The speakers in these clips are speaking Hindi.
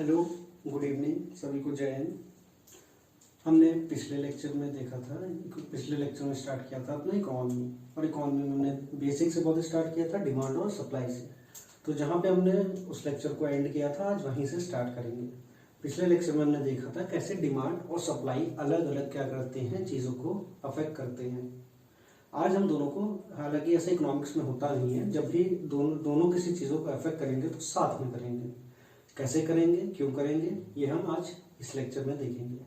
हेलो, गुड इवनिंग सभी को, जय हिंद। हमने पिछले लेक्चर में देखा था, पिछले लेक्चर में स्टार्ट किया था अपना इकोनॉमी, और इकोनॉमी में हमने बेसिक से बहुत स्टार्ट किया था, डिमांड और सप्लाई से। तो जहाँ पे हमने उस लेक्चर को एंड किया था, आज वहीं से स्टार्ट करेंगे। पिछले लेक्चर में हमने देखा था कैसे डिमांड और सप्लाई अलग अलग क्या करते हैं, चीज़ों को अफेक्ट करते हैं। आज हम दोनों को, हालांकि ऐसा इकोनॉमिक्स में होता नहीं है, जब भी दोनों किसी चीज़ों को अफेक्ट करेंगे तो साथ में करेंगे। कैसे करेंगे, क्यों करेंगे, ये हम आज इस लेक्चर में देखेंगे।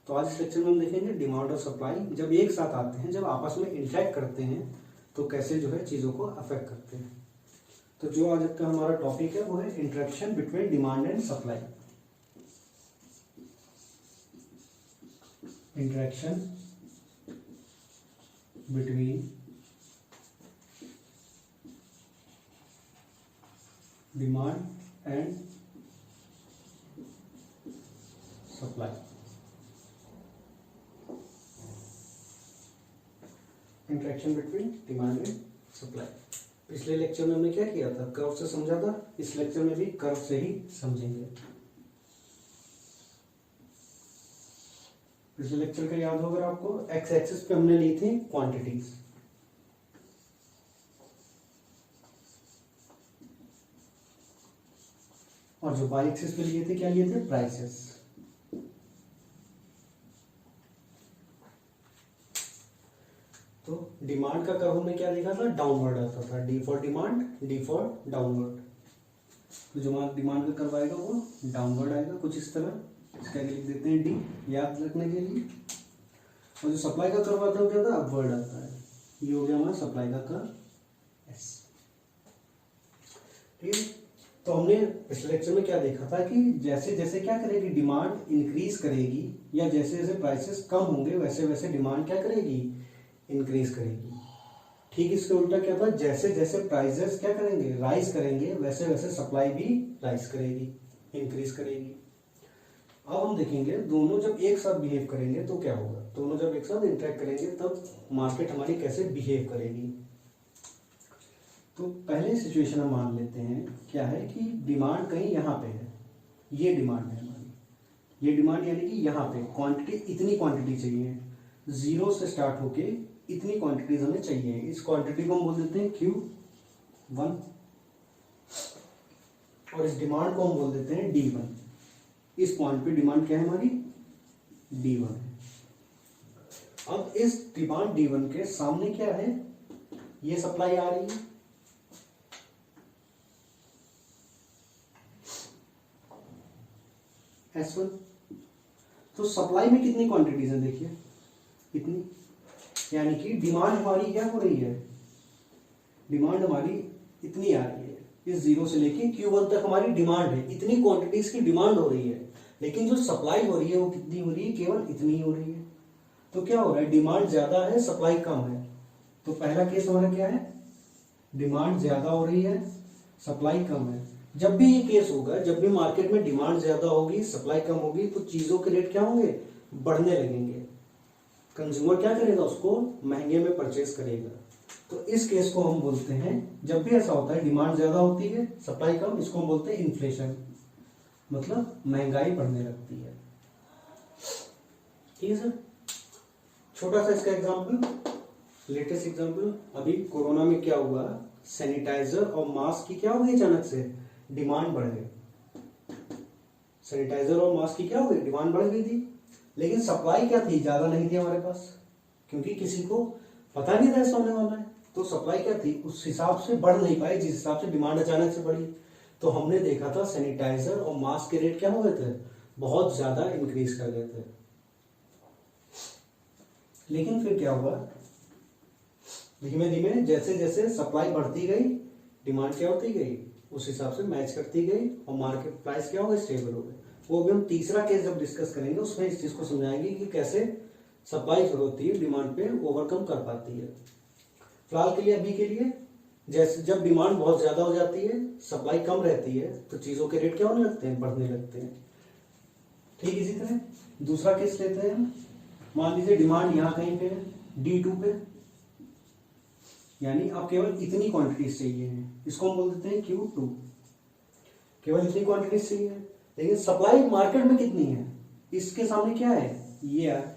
तो आज इस लेक्चर में हम देखेंगे डिमांड और सप्लाई जब एक साथ आते हैं, जब आपस में इंटरेक्ट करते हैं, तो कैसे जो है चीज़ों को अफेक्ट करते हैं। तो जो आज का हमारा टॉपिक है वो है interaction between demand and supply. Interaction between demand and supply. Interaction between demand and supply. पिछले लेक्चर में हमने क्या किया था, कर्व से समझा था। इस लेक्चर में भी कर्व से ही समझेंगे। पिछले लेक्चर का याद होगा आपको, एक्स एक्सिस पे हमने ली थी क्वांटिटीज, और जो वाई एक्सिस पे लिए थे क्या लिए थे, प्राइसेस। तो डिमांड का कर्व हमने क्या देखा था, डाउनवर्ड आता था, D for demand, D for downward. तो जो डिमांड का कर्व आएगा वो डाउनवर्ड आएगा, कुछ इस तरह। इसका लिख देते हैं डी, याद रखने के लिए। और जो सप्लाई का कर्व आता है वो क्या होता है, अपवर्ड आता है। ये हो गया हमारा सप्लाई का कर्व एस। ठीक है। तो हमने पिछले लेक्चर में क्या देखा था कि जैसे जैसे क्या करेगी, डिमांड इंक्रीज करेगी, या जैसे जैसे प्राइसेस कम होंगे वैसे वैसे डिमांड क्या करेगी, इंक्रीज करेगी। ठीक इसके उल्टा क्या था, जैसे जैसे प्राइसेस क्या करेंगे, राइज करेंगे, वैसे वैसे सप्लाई भी राइज करेगी, इंक्रीज करेगी। अब हम देखेंगे दोनों जब एक साथ बिहेव करेंगे तो क्या होगा। दोनों जब एक साथ इंटरेक्ट करेंगे तब मार्केट हमारी कैसे बिहेव करेगी। तो पहले सिचुएशन हम मान लेते हैं, क्या है कि डिमांड कहीं यहाँ पे है, ये डिमांड है हमारी। ये डिमांड यानी कि यहाँ पे क्वांटिटी, इतनी क्वांटिटी चाहिए, जीरो से स्टार्ट होके इतनी क्वांटिटीज हमें चाहिए। इस क्वांटिटी को हम बोल देते हैं Q1, और इस डिमांड को हम बोल देते हैं D1। इस पॉइंट पे डिमांड क्या है हमारी, D1 है। अब इस डिमांड D1 के सामने क्या है, ये सप्लाई आ रही है, S1। तो सप्लाई में कितनी क्वांटिटीज है, देखिए इतनी, यानी कि डिमांड हमारी क्या हो रही है, डिमांड हमारी इतनी आ रही है। इस जीरो से लेके Q1 तक हमारी डिमांड है, इतनी क्वांटिटीज की डिमांड हो रही है। लेकिन जो सप्लाई हो रही है वो कितनी हो रही है, केवल इतनी हो रही है। तो क्या हो रहा है, डिमांड ज्यादा है, सप्लाई कम है। तो पहला केस हमारा क्या है, डिमांड ज्यादा हो रही है, सप्लाई कम है। जब भी ये केस होगा, जब भी मार्केट में डिमांड ज्यादा होगी, सप्लाई कम होगी, तो चीजों के रेट क्या होंगे, बढ़ने लगेंगे। कंज्यूमर क्या करेगा, उसको महंगे में परचेस करेगा। तो इस केस को हम बोलते हैं, जब भी ऐसा होता है, डिमांड ज्यादा होती है, सप्लाई कम, इसको हम बोलते हैं इन्फ्लेशन, मतलब महंगाई बढ़ने लगती है। ठीक है सर। छोटा सा इसका एग्जांपल, लेटेस्ट एग्जांपल, अभी कोरोना में क्या हुआ, सैनिटाइजर और मास्क की क्या हो गई, अचानक से डिमांड बढ़ गई। सैनिटाइजर और मास्क की क्या हो गई, डिमांड बढ़ गई थी। लेकिन सप्लाई क्या थी, ज्यादा नहीं थी हमारे पास, क्योंकि किसी को पता नहीं था ऐसा होने वाला है। तो सप्लाई क्या थी, उस हिसाब से बढ़ नहीं पाई जिस हिसाब से डिमांड अचानक से बढ़ी। तो हमने देखा था सैनिटाइजर और मास्क के रेट क्या हो गए थे, बहुत ज्यादा इंक्रीज कर गए थे। लेकिन फिर क्या हुआ, धीमे धीमे जैसे जैसे सप्लाई बढ़ती गई, डिमांड क्या होती गई, उस हिसाब से मैच करती गई, और मार्केट प्राइस क्या हो गए, स्टेबल हो गए। वो भी हम तीसरा केस जब डिस्कस करेंगे उसमें इस चीज को समझाएंगे कि कैसे सप्लाई जो होती है डिमांड पे ओवरकम कर पाती है। फिलहाल के लिए, अभी के लिए, जैसे जब डिमांड बहुत ज्यादा हो जाती है, सप्लाई कम रहती है, तो चीजों के रेट क्या होने लगते हैं, बढ़ने लगते हैं। ठीक, इसी तरह दूसरा केस लेते हैं। मान लीजिए डिमांड यहाँ कहीं पे है, D2 पे, यानी अब केवल इतनी क्वांटिटीज चाहिए है, इसको हम बोल देते हैं Q2। केवल इतनी क्वांटिटीज चाहिए, लेकिन सप्लाई मार्केट में कितनी है, इसके सामने क्या है, ये है,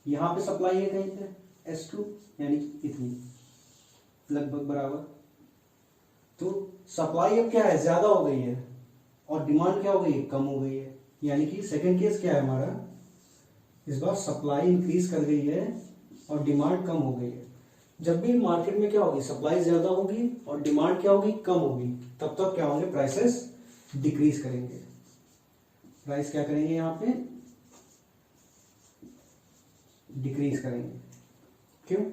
यहाँ पे सप्लाई है कहीं पे S2 यानी इतनी लगभग बराबर। तो सप्लाई अब क्या है, ज्यादा हो गई है और डिमांड क्या हो गई है, कम हो गई है। यानी कि सेकंड केस क्या है हमारा, इस बार सप्लाई इंक्रीज कर गई है और डिमांड कम हो गई है। जब भी मार्केट में क्या होगी, सप्लाई ज्यादा होगी और डिमांड क्या होगी, कम होगी, तब तक क्या होंगे, प्राइसेस डिक्रीज करेंगे। प्राइस क्या करेंगे, यहाँ पे डिक्रीज करेंगे। क्यों,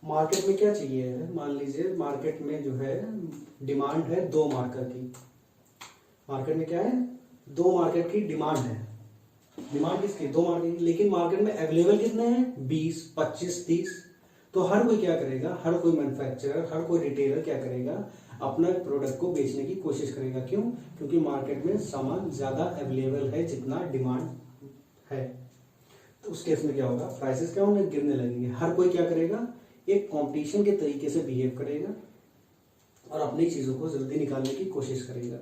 मार्केट में क्या चाहिए, मान लीजिए मार्केट में जो है डिमांड है 2 मार्कर की, मार्केट में क्या है, 2 मार्केट की डिमांड है। डिमांड किसकी, 2 मार्केट की, लेकिन मार्केट में अवेलेबल कितने हैं, 20, 25, 30। तो हर कोई क्या करेगा, हर कोई मैन्युफैक्चरर, हर कोई रिटेलर क्या करेगा, अपना प्रोडक्ट को बेचने की कोशिश करेगा। क्यों, क्योंकि मार्केट में सामान ज्यादा अवेलेबल है जितना डिमांड है। तो उस केस में क्या होगा, प्राइसेस क्या होंगे, गिरने लगेंगे। हर कोई क्या करेगा, एक कंपटीशन के तरीके से बिहेव करेगा और अपनी चीजों को जल्दी निकालने की कोशिश करेगा,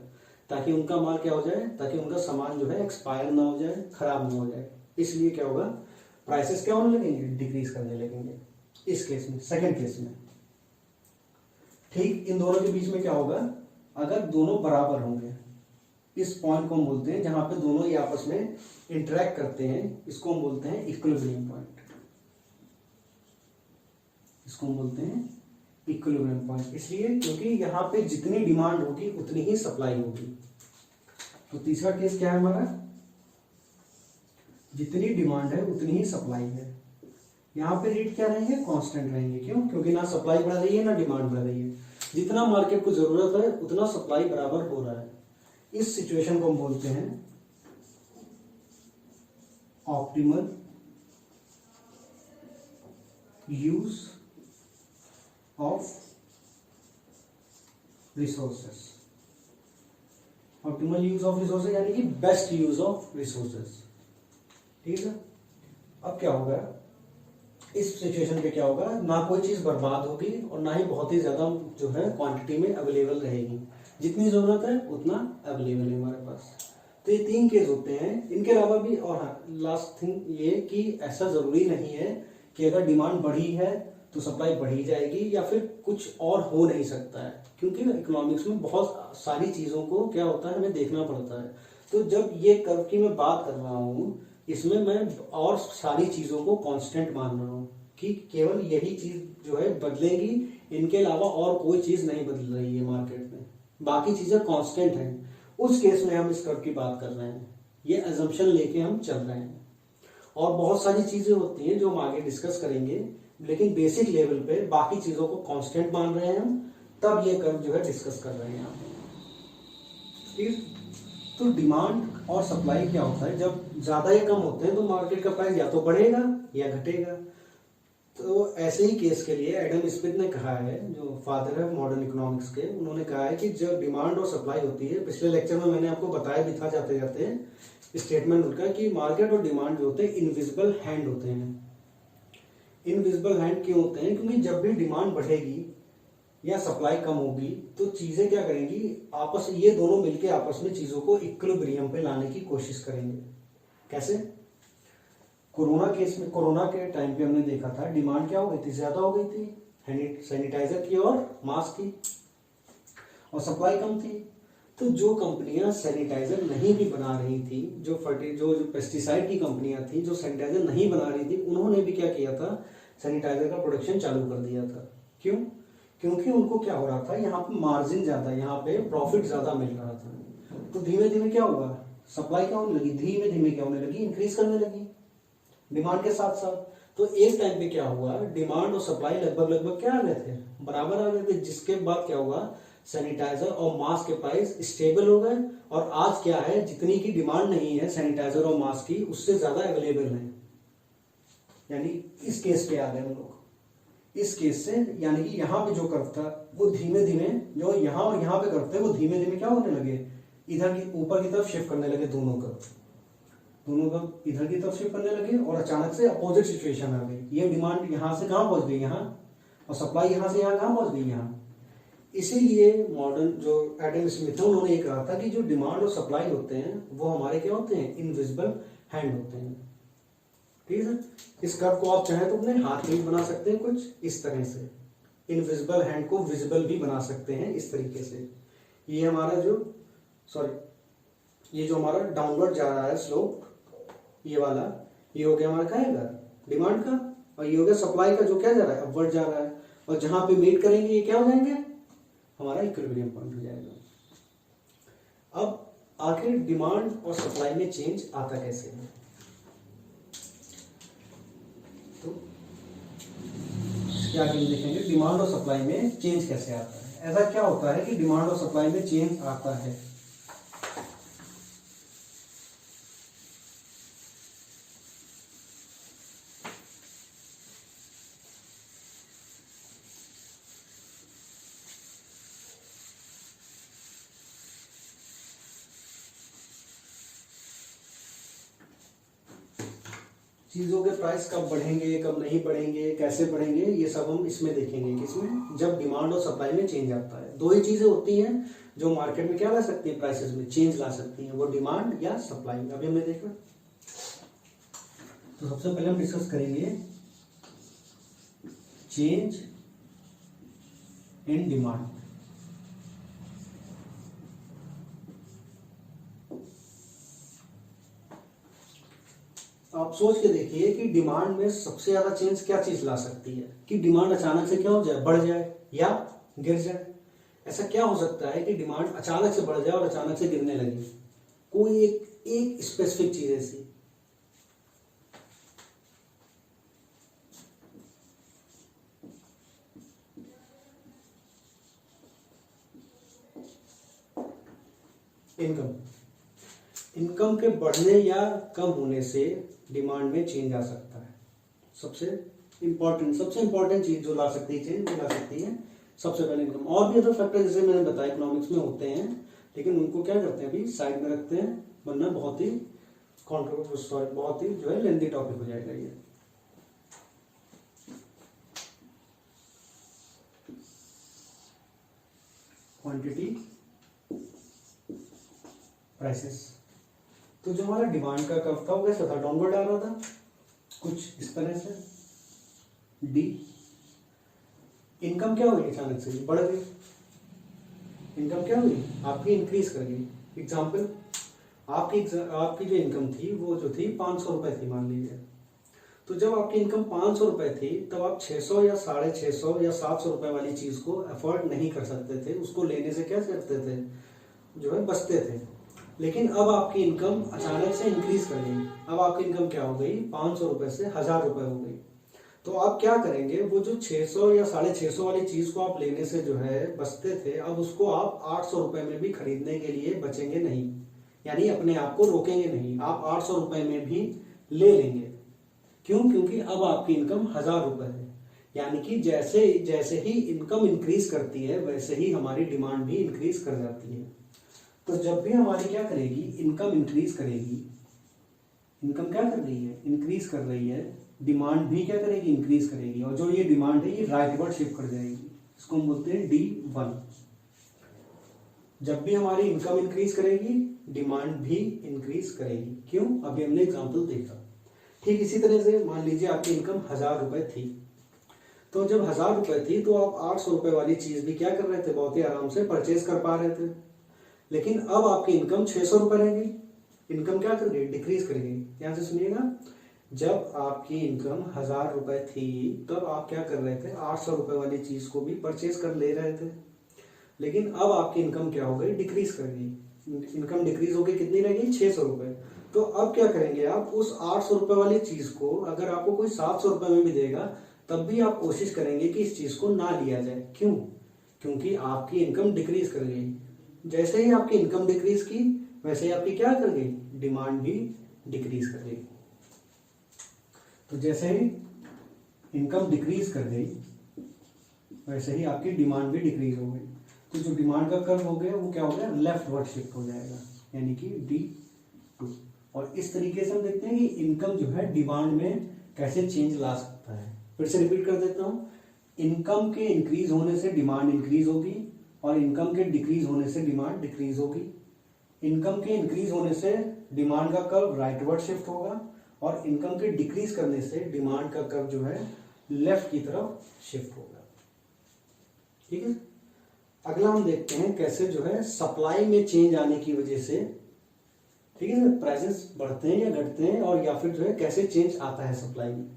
ताकि उनका माल क्या हो जाए, ताकि उनका सामान जो है एक्सपायर ना हो जाए, खराब ना हो जाए। इसलिए क्या होगा, प्राइसेस क्या होने लगेंगे, डिक्रीज करने लगेंगे। इस केस में, सेकंड केस में ठीक इन दोनों के बीच में क्या होगा, अगर दोनों बराबर होंगे, इस पॉइंट को हम बोलते हैं जहां पे दोनों ही आपस में इंटरेक्ट करते हैं, इसको हम बोलते हैं इक्विलिब्रियम पॉइंट। इसको हम बोलते हैं इक्विलिब्रियम पॉइंट, इसलिए क्योंकि यहाँ पे जितनी डिमांड होगी उतनी ही सप्लाई होगी। तो तीसरा केस क्या है हमारा, जितनी डिमांड है उतनी ही सप्लाई है। यहाँ पे रेट क्या रहेंगे, कांस्टेंट रहेंगे। क्यों, क्योंकि ना सप्लाई बढ़ रही है ना डिमांड बढ़ रही है, जितना मार्केट को जरूरत है उतना सप्लाई बराबर हो रहा है। इस सिचुएशन को हम बोलते हैं optimal use of resources. Optimal use of resources यानी कि बेस्ट यूज ऑफ रिसोर्सेस। ठीक है, अब क्या होगा, इस सिचुएशन पे क्या होगा, ना कोई चीज बर्बाद होगी और ना ही बहुत ही ज्यादा जो है क्वांटिटी में अवेलेबल रहेगी। जितनी जरूरत है उतना अवेलेबल है हमारे पास। तो ये 3 केस होते हैं। इनके अलावा भी, और हाँ लास्ट थिंग ये कि ऐसा जरूरी नहीं है कि अगर डिमांड बढ़ी है तो सप्लाई बढ़ी जाएगी या फिर कुछ और हो नहीं सकता है, क्योंकि इकोनॉमिक्स में बहुत सारी चीजों को क्या होता है, हमें देखना पड़ता है। तो जब ये कर्व की मैं बात कर रहा हूँ, इसमें मैं और सारी चीजों को कांस्टेंट मान रहा हूँ कि केवल यही चीज जो है बदलेगी, इनके अलावा और कोई चीज नहीं बदल रही है मार्केट में, बाकी चीजें कांस्टेंट हैं। उस केस में हम इस कर्व की बात कर रहे हैं, ये अजम्पशन लेके हम चल रहे हैं। और बहुत सारी चीजें होती हैं जो हम आगे डिस्कस करेंगे, लेकिन बेसिक लेवल पे बाकी चीजों को कांस्टेंट मान रहे हैं हम, तब ये कर्व जो है डिस्कस कर रहे हैं यहाँ पे। ठीक, तो डिमांड और सप्लाई क्या होता है, जब ज्यादा या कम होते हैं तो मार्केट का प्राइस या तो बढ़ेगा या घटेगा। तो ऐसे ही केस के लिए एडम स्मिथ ने कहा है, जो फादर है मॉडर्न इकोनॉमिक्स के, उन्होंने कहा है कि जब डिमांड और सप्लाई होती है, पिछले लेक्चर में मैंने आपको बताया भी था जाते जाते स्टेटमेंट उनका, कि मार्केट और डिमांड जो होते हैं इनविजिबल हैंड होते हैं। इनविजिबल हैंड क्यों होते हैं, क्योंकि जब भी डिमांड बढ़ेगी या सप्लाई कम होगी तो चीजें क्या करेंगी, आपस ये दोनों मिलकर आपस में चीजों को इक्विलिब्रियम पे लाने की कोशिश करेंगे। कैसे, कोरोना केस में, कोरोना के टाइम पे हमने देखा था डिमांड क्या हो गई थी, ज्यादा हो गई थी सैनिटाइजर की और मास्क की, और सप्लाई कम थी। तो जो कंपनियां सैनिटाइजर नहीं भी बना रही थी, जो पेस्टिसाइड की कंपनियां थी जो सैनिटाइजर नहीं बना रही थी, उन्होंने भी क्या किया था, सैनिटाइजर का प्रोडक्शन चालू कर दिया था। क्यों, क्योंकि उनको क्या हो रहा था, यहाँ पे मार्जिन ज्यादा, यहाँ पे प्रॉफिट ज्यादा मिल रहा था। तो धीमे धीमे क्या हुआ, सप्लाई क्या होने लगी, धीमे धीमे क्या होने लगी, इंक्रीज करने लगी डिमांड के साथ साथ। तो एक टाइम पे क्या हुआ, डिमांड और सप्लाई लगभग क्या आ गए थे, बराबर आ गए थे, जिसके बाद क्या हुआ, सैनिटाइजर और मास्क के प्राइस स्टेबल हो गए। और आज क्या है, जितनी की डिमांड नहीं है सैनिटाइजर और मास्क की, उससे ज्यादा अवेलेबल है। यानी इस केस पे आ गए हम लोग, इस केस से, यानी कि यहाँ पे जो कर्व था वो धीमे धीमे, जो यहाँ और यहाँ पे कर्व थे वो धीमे धीमे क्या होने लगे, इधर की ऊपर की तरफ शिफ्ट करने लगे, दोनों कर्व इधर की तरफ शिफ्ट करने लगे, और अचानक से अपोजिट सिचुएशन आ गई। ये डिमांड यहाँ से कहाँ पहुंच गई, यहाँ, और सप्लाई यहाँ से यहाँ कहाँ पहुंच गई, यहाँ। इसीलिए मॉडर्न जो एडम स्मिथ है उन्होंने ये कहा था कि जो डिमांड और सप्लाई होते हैं वो हमारे क्या होते हैं, इनविजिबल हैंड होते हैं। ठीक है, इस कर्व को आप चाहें तो अपने हाथ में भी बना सकते हैं कुछ इस तरह से, इनविजिबल हैंड को विजिबल भी बना सकते हैं इस तरीके से। ये हमारा जो ये जो हमारा डाउनवर्ड जा रहा है स्लोप, ये वाला, ये हो गया हमारा क्या है डिमांड का, और ये हो गया सप्लाई का जो क्या जा रहा है, अपवर्ड जा रहा है। और जहां पे मीट करेंगे ये क्या हो जाएंगे, हमारा इक्विलिब्रियम पॉइंट हो जाएगा। अब आखिर डिमांड और सप्लाई में चेंज आता कैसे है, तो क्या आगे देखेंगे डिमांड और सप्लाई में चेंज कैसे आता है। ऐसा क्या होता है कि डिमांड और सप्लाई में चेंज आता है। चीजों के प्राइस कब बढ़ेंगे कब नहीं बढ़ेंगे कैसे बढ़ेंगे, ये सब हम इसमें देखेंगे, किसमें, जब डिमांड और सप्लाई में चेंज आता है। दो ही चीजें होती हैं जो मार्केट में क्या ला सकती है, प्राइसेस में चेंज ला सकती हैं, वो डिमांड या सप्लाई। अभी हमने देखा, तो सबसे पहले हम डिस्कस करेंगे चेंज इन डिमांड। आप सोच के देखिए कि डिमांड में सबसे ज्यादा चेंज क्या चीज ला सकती है, कि डिमांड अचानक से क्या हो जाए, बढ़ जाए या गिर जाए। ऐसा क्या हो सकता है कि डिमांड अचानक से बढ़ जाए और अचानक से गिरने लगे, कोई एक स्पेसिफिक चीज ऐसी। इनकम के बढ़ने या कम होने से डिमांड में चेंज आ सकता है। सबसे इंपॉर्टेंट चीज जो ला सकती है चेंज, ला सकती है सबसे पहले इनकम। और भी अदर फैक्टर जैसे मैंने बताया इकोनॉमिक्स में होते हैं, लेकिन उनको क्या करते हैं अभी साइड में रखते हैं, वरना बहुत ही बहुत ही जो है लेंथी टॉपिक हो जाएगा ये। क्वांटिटी प्राइसेस, तो जो हमारा डिमांड का कर्व था वो कैसा था, डाउनवर्ड आ रहा था कुछ इस तरह से। डी, इनकम क्या हुई अचानक से बढ़ गई, इनकम क्या हुई आपकी इंक्रीज कर गई। एग्जाम्पल, आपकी जो इनकम थी वो जो थी 500 रुपए थी मान लीजिए, तो जब आपकी इनकम 500 रुपए थी तब आप 600 या 650 या 700 रुपए वाली चीज को अफोर्ड नहीं कर सकते थे, उसको लेने से क्या करते थे, जो है बचते थे। लेकिन अब आपकी इनकम अचानक से इंक्रीज कर गई, अब आपकी इनकम क्या हो गई, 500 रुपए से 1000 रुपए हो गई। तो आप क्या करेंगे, वो जो 600 या 650 वाली चीज को आप लेने से जो है बचते थे, अब उसको आप 800 रुपए में भी खरीदने के लिए बचेंगे नहीं, यानी अपने आप को रोकेंगे नहीं, आप 800 रुपए में भी ले लेंगे। क्यों, क्योंकि अब आपकी इनकम 1000 रुपए है। यानी कि जैसे जैसे ही इनकम इंक्रीज करती है वैसे ही हमारी डिमांड भी इंक्रीज कर जाती है। तो जब भी हमारी क्या करेगी, इनकम इंक्रीज करेगी, इनकम क्या कर रही है, इंक्रीज कर रही है, डिमांड भी क्या करेगी, इंक्रीज करेगी। और जो ये डिमांड है ये राइटवर्ड शिफ्ट कर जाएगी, इसको हम बोलते हैं D1। जब भी हमारी इनकम इंक्रीज करेगी डिमांड भी इंक्रीज करेगी। क्यों, अभी हमने एग्जांपल देखा। ठीक इसी तरह से मान लीजिए आपकी इनकम 1000 रुपए थी, तो जब 1000 रुपए थी तो आप 800 रुपए वाली चीज भी क्या कर रहे थे, बहुत ही आराम से परचेज कर पा रहे थे। लेकिन अब आपकी इनकम 600 रुपए रह गई, इनकम क्या कर गई, डिक्रीज कर गई। ध्यान से सुनिएगा, जब आपकी इनकम 1000 रुपए थी तब आप क्या कर रहे थे, 800 रुपए वाली चीज को भी परचेज कर ले रहे थे। लेकिन अब आपकी इनकम क्या हो गई, डिक्रीज कर गई, इनकम डिक्रीज हो गई, कितनी रह गई, 600 रुपए। तो अब क्या करेंगे आप, उस 800 रुपए वाली चीज को अगर आपको कोई 700 रुपए में भी देगा तब भी आप कोशिश करेंगे कि इस चीज को ना लिया जाए। क्यों, क्योंकि आपकी इनकम डिक्रीज कर गई। जैसे ही आपकी इनकम डिक्रीज की वैसे ही आपकी क्या कर गई, डिमांड भी डिक्रीज कर गई। तो जैसे ही इनकम डिक्रीज कर गई वैसे ही आपकी डिमांड भी डिक्रीज हो गई। तो जो डिमांड का कर्व हो गया वो क्या हो गया, लेफ्ट वर्ड शिफ्ट हो जाएगा, यानी कि D2। और इस तरीके से हम देखते हैं कि इनकम जो है डिमांड में कैसे चेंज ला सकता है। फिर से रिपीट कर देता हूं, इनकम के इंक्रीज होने से डिमांड इंक्रीज होगी, और इनकम के डिक्रीज होने से डिमांड डिक्रीज होगी। इनकम के इंक्रीज होने से डिमांड का कर्व राइटवर्ड शिफ्ट होगा और इनकम के डिक्रीज करने से डिमांड का कर्व जो है लेफ्ट की तरफ शिफ्ट होगा। ठीक है, अगला हम देखते हैं कैसे जो है सप्लाई में चेंज आने की वजह से, ठीक है, प्राइसेस बढ़ते हैं या घटते हैं, और या फिर जो है कैसे चेंज आता है सप्लाई में।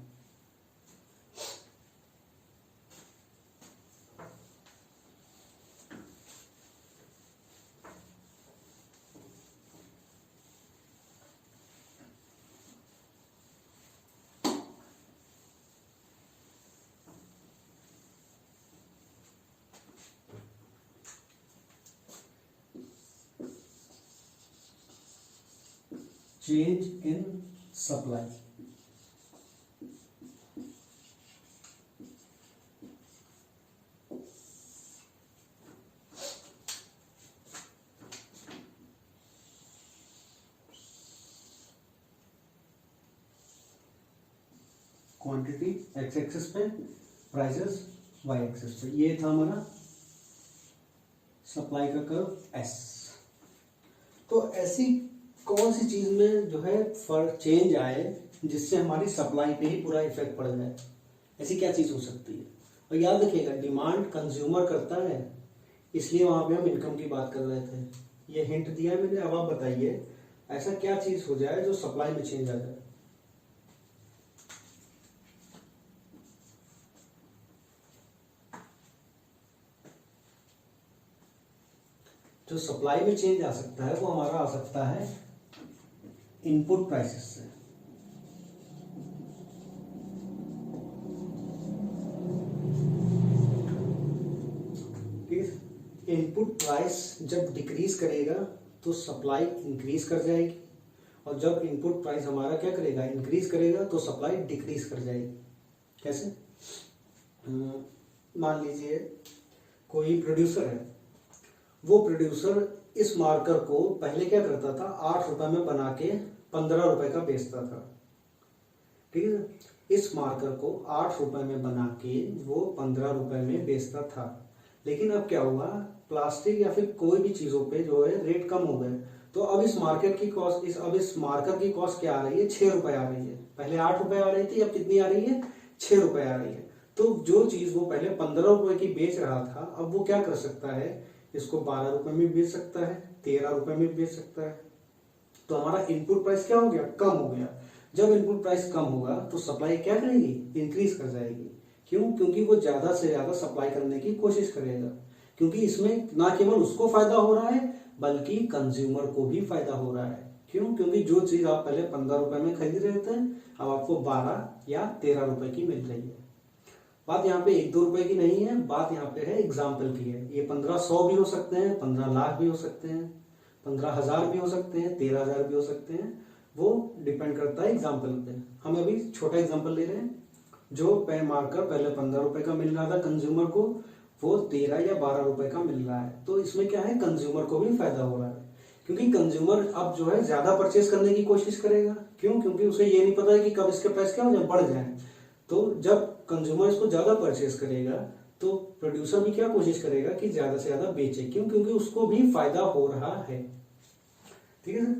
Change in supply, quantity x axis पे, प्राइसेस वाई एक्सिस पे। ये था हमारा सप्लाई का कर्व एस। तो ऐसी कौन सी चीज में जो है फर्क चेंज आए जिससे हमारी सप्लाई पे ही पूरा इफेक्ट पड़ जाए, ऐसी क्या चीज हो सकती है। और याद रखिएगा डिमांड कंज्यूमर करता है, इसलिए वहां पे हम इनकम की बात कर रहे थे। ये हिंट दिया है मैंने, अब आप बताइए ऐसा क्या चीज हो जाए जो सप्लाई में चेंज आ जाए। जो सप्लाई में चेंज आ सकता है वो हमारा आ सकता है इनपुट प्राइसेस से। इनपुट प्राइस जब डिक्रीज करेगा तो सप्लाई इंक्रीज कर जाएगी, और जब इनपुट प्राइस हमारा क्या करेगा, इंक्रीज करेगा, तो सप्लाई डिक्रीज कर जाएगी। कैसे? मान लीजिए कोई प्रोड्यूसर है, वो प्रोड्यूसर इस मार्कर को पहले क्या करता था, 8 रुपए में बना के 15 रुपए का बेचता था। ठीक है, इस मार्कर को 8 रुपए में बना के वो 15 रुपए में बेचता था। लेकिन अब क्या हुआ, प्लास्टिक या फिर कोई भी चीजों पे जो है रेट कम हो गए, तो अब इस मार्केट की कॉस्ट, अब इस मार्कर की कॉस्ट क्या आ रही है, 6 रुपए आ रही है। पहले 8 रुपए आ रही थी, अब कितनी आ रही है, 6 रुपए आ रही है। तो जो चीज वो पहले 15 रुपए की बेच रहा था, अब वो क्या कर सकता है, इसको 12 रुपए में बेच सकता है, 13 रुपए में बेच सकता है। तो हमारा इनपुट प्राइस क्या हो गया, कम हो गया। जब इनपुट प्राइस कम होगा तो सप्लाई क्या करेगी, इंक्रीज कर जाएगी। क्यों? क्योंकि वो ज्यादा से ज्यादा सप्लाई करने की कोशिश करेगा, क्योंकि इसमें ना केवल उसको फायदा हो रहा है बल्कि कंज्यूमर को भी फायदा हो रहा है। क्यों? क्योंकि जो चीज आप पहले 15 रुपए में खरीद रहे थे, अब आपको 12 या 13 रुपए की मिल रही है। बात यहाँ पे 1-2 रुपए की नहीं है, बात यहाँ पे है एग्जाम्पल की है। ये 1500 भी हो सकते हैं, 15 लाख भी हो सकते हैं, 15,000 भी हो सकते हैं, 13,000 भी हो सकते हैं। वो डिपेंड करता है एग्जाम्पल पे। हम अभी छोटा एग्जाम्पल ले रहे हैं। जो पेन मार्कर पहले 15 रुपए का मिल रहा था कंज्यूमर को, वो 13 या 12 रुपए का मिल रहा है। तो इसमें क्या है, कंज्यूमर को भी फायदा हो रहा है, क्योंकि कंज्यूमर अब जो है ज्यादा परचेज करने की कोशिश करेगा। क्यों? क्योंकि उसे ये नहीं पता है कि कब इसके प्राइस क्या हो जाए, बढ़ जाए। तो जब कंज्यूमर इसको ज्यादा परचेज करेगा तो प्रोड्यूसर भी क्या कोशिश करेगा कि ज्यादा से ज्यादा बेचे। क्यों? क्योंकि उसको भी फायदा हो रहा है। ठीक है,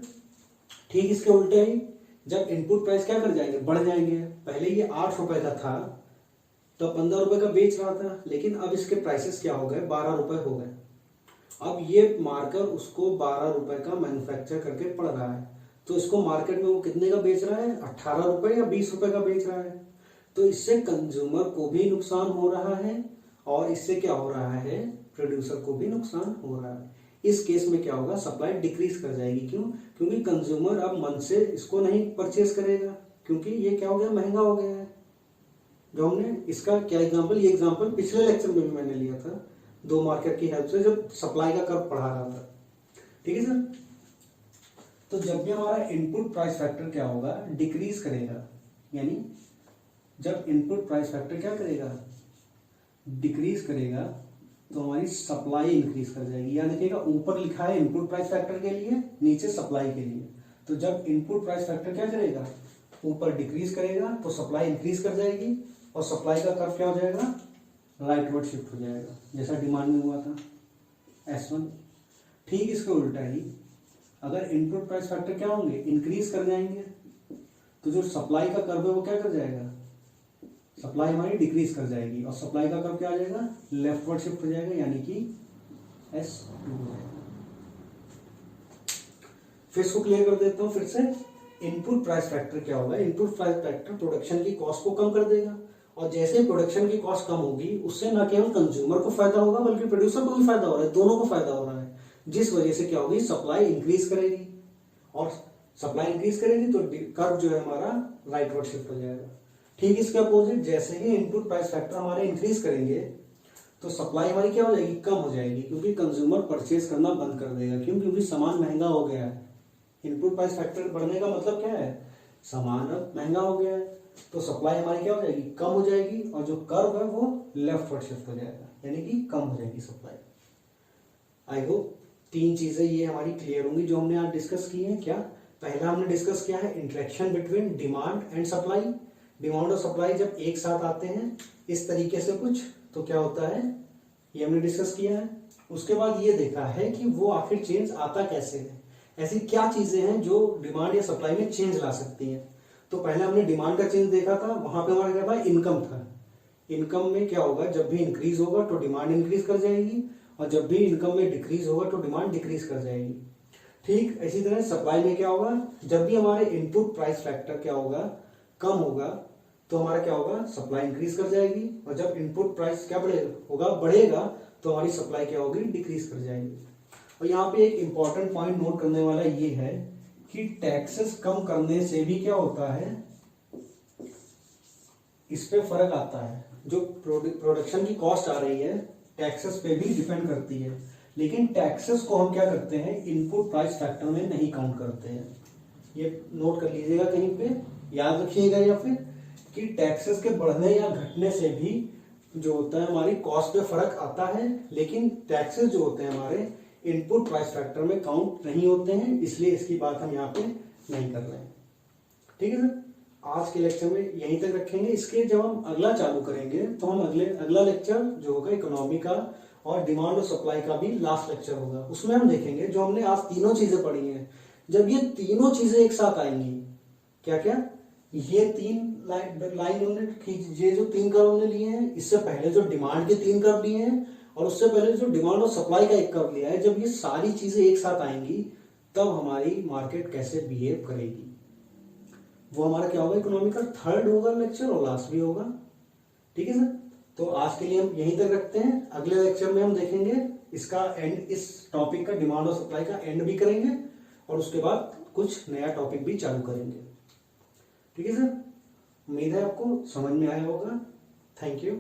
ठीक इसके उल्टे ही जब इनपुट प्राइस क्या कर जाएंगे, बढ़ जाएंगे। पहले ये 8 रुपए का था तो 15 रुपए का बेच रहा था, लेकिन अब इसके प्राइसेस क्या हो गए, 12 रुपए हो गए। अब ये मार्कर उसको 12 रुपए का मैन्युफैक्चर करके पड़ रहा है, तो इसको मार्केट में वो कितने का बेच रहा है, 18 रुपए या 20 रुपए का बेच रहा है। तो इससे कंज्यूमर को भी नुकसान हो रहा है, और इससे क्या हो रहा है, प्रोड्यूसर को भी नुकसान हो रहा है। इस केस में क्या होगा, सप्लाई डिक्रीज कर जाएगी। क्यों? क्योंकि कंज्यूमर अब मन से इसको नहीं परचेज करेगा, क्योंकि ये क्या हो गया, महंगा हो गया है। जो हमने इसका क्या एग्जांपल, ये एग्जांपल पिछले लेक्चर में भी मैंने लिया था, 2 मार्केट की हेल्प से, जब सप्लाई का कर्व पढ़ा रहा था। ठीक है सर। तो जब भी हमारा इनपुट प्राइस फैक्टर क्या होगा, डिक्रीज करेगा, यानी जब इनपुट प्राइस फैक्टर क्या करेगा, डिक्रीज करेगा, तो हमारी सप्लाई इंक्रीज कर जाएगी। यानी देखिएगा ऊपर लिखा है इनपुट प्राइस फैक्टर के लिए, नीचे सप्लाई के लिए। तो जब इनपुट प्राइस फैक्टर क्या करेगा, ऊपर डिक्रीज करेगा, तो सप्लाई इंक्रीज कर जाएगी, और सप्लाई का कर्व क्या हो जाएगा, राइटवर्ड शिफ्ट हो जाएगा, जैसा डिमांड में हुआ था। S1। ठीक इसके उल्टा ही अगर इनपुट प्राइस फैक्टर क्या होंगे, इंक्रीज कर जाएंगे, तो जो सप्लाई का कर्व है वो क्या कर जाएगा, सप्लाई हमारी डिक्रीज कर जाएगी, और सप्लाई का कर्व क्या आ जाएगा, लेफ्टवर्ड शिफ्ट हो जाएगा, यानी कि S2 हो जाएगा। फिर इसको क्लियर कर देता हूं फिर से। इनपुट प्राइस फैक्टर क्या होगा, इनपुट प्राइस फैक्टर प्रोडक्शन की कॉस्ट को कम कर देगा, और जैसे प्रोडक्शन की कॉस्ट कम होगी उससे न केवल कंज्यूमर को फायदा होगा बल्कि प्रोड्यूसर को भी फायदा हो रहा है, दोनों को फायदा हो रहा है, जिस वजह से क्या होगी, सप्लाई इंक्रीज करेगी, और सप्लाई इंक्रीज करेगी तो कर्व जो है हमारा राइटवर्ड शिफ्ट हो जाएगा। ठीक इसके अपोजिट, जैसे ही इनपुट प्राइस फैक्टर हमारे इंक्रीज करेंगे तो सप्लाई हमारी क्या हो जाएगी, कम हो जाएगी, क्योंकि कंज्यूमर परचेज करना बंद कर देगा। क्यों, क्योंकि सामान महंगा हो गया है। इनपुट प्राइस फैक्टर बढ़ने का मतलब क्या है, सामान अब महंगा हो गया है, तो सप्लाई हमारी क्या हो जाएगी, कम हो जाएगी, और जो कर्व है वो लेफ्टवर्ड शिफ्ट हो जाएगा, यानी कि कम हो जाएगी सप्लाई। आई होप 3 चीजें ये हमारी क्लियर होंगी जो हमने आज डिस्कस की है। क्या, पहला हमने डिस्कस किया है interaction between demand and supply. Demand और सप्लाई जब एक साथ आते हैं इस तरीके से कुछ, तो क्या होता है, ये हमने डिस्कस किया है। उसके बाद ये देखा है कि वो आखिर चेंज आता कैसे है, ऐसी क्या चीजें हैं जो डिमांड या सप्लाई में चेंज ला सकती हैं। तो पहले हमने डिमांड का चेंज देखा था, वहां पे हमारा क्या था, इनकम था। इनकम में क्या होगा, जब भी इंक्रीज होगा तो डिमांड इंक्रीज कर जाएगी, और जब भी इनकम में डिक्रीज होगा तो डिमांड डिक्रीज कर जाएगी। ठीक इसी तरह सप्लाई में क्या होगा, जब भी हमारे इनपुट प्राइस फैक्टर क्या होगा, कम होगा, तो हमारा क्या होगा, सप्लाई इंक्रीज कर जाएगी, और जब इनपुट प्राइस क्या बढ़ेगा तो हमारी सप्लाई क्या होगी, डिक्रीज कर जाएगी। और यहाँ पे एक इंपॉर्टेंट पॉइंट नोट करने वाला ये है कि टैक्सेस कम करने से भी क्या होता है, इस पे फर्क आता है। जो प्रोडक्शन की कॉस्ट आ रही है टैक्सेस पे भी डिपेंड करती है, लेकिन टैक्सेस को हम क्या करते हैं, इनपुट प्राइस फैक्टर में नहीं काउंट करते हैं। ये नोट कर लीजिएगा, कहीं पे याद रखिएगा, या फिर कि टैक्सेस के बढ़ने या घटने से भी जो होता है हमारी कॉस्ट पे फर्क आता है, लेकिन टैक्सेस जो होते हैं हमारे इनपुट प्राइस फैक्टर में काउंट नहीं होते हैं, इसलिए इसकी बात हम यहाँ पे नहीं कर रहे हैं। ठीक है सर, आज के लेक्चर में यहीं तक रखेंगे। इसके जब हम अगला चालू करेंगे तो हम अगला लेक्चर जो होगा इकोनॉमी का और डिमांड और सप्लाई का भी लास्ट लेक्चर होगा। उसमें हम देखेंगे जो हमने आज तीनों चीजें पढ़ी हैं, जब ये तीनों चीजें एक साथ आएंगी, क्या क्या, ये 3 लाइन हमने, ये जो 3 कर्व हमने लिए हैं, इससे पहले जो डिमांड के 3 कर्व लिए हैं, और उससे पहले जो डिमांड और सप्लाई का 1 कर्व लिया है, जब ये सारी चीजें एक साथ आएंगी तब हमारी मार्केट कैसे बिहेव करेगी, वो हमारा क्या होगा, इकोनॉमी का 3rd होगा लेक्चर, और लास्ट भी होगा। ठीक है सर, तो आज के लिए हम यहीं तक रखते हैं। अगले लेक्चर में हम देखेंगे इसका एंड, इस टॉपिक का डिमांड और सप्लाई का एंड भी करेंगे, और उसके बाद कुछ नया टॉपिक भी चालू करेंगे। ठीक है सर, उम्मीद है आपको समझ में आया होगा। Thank you.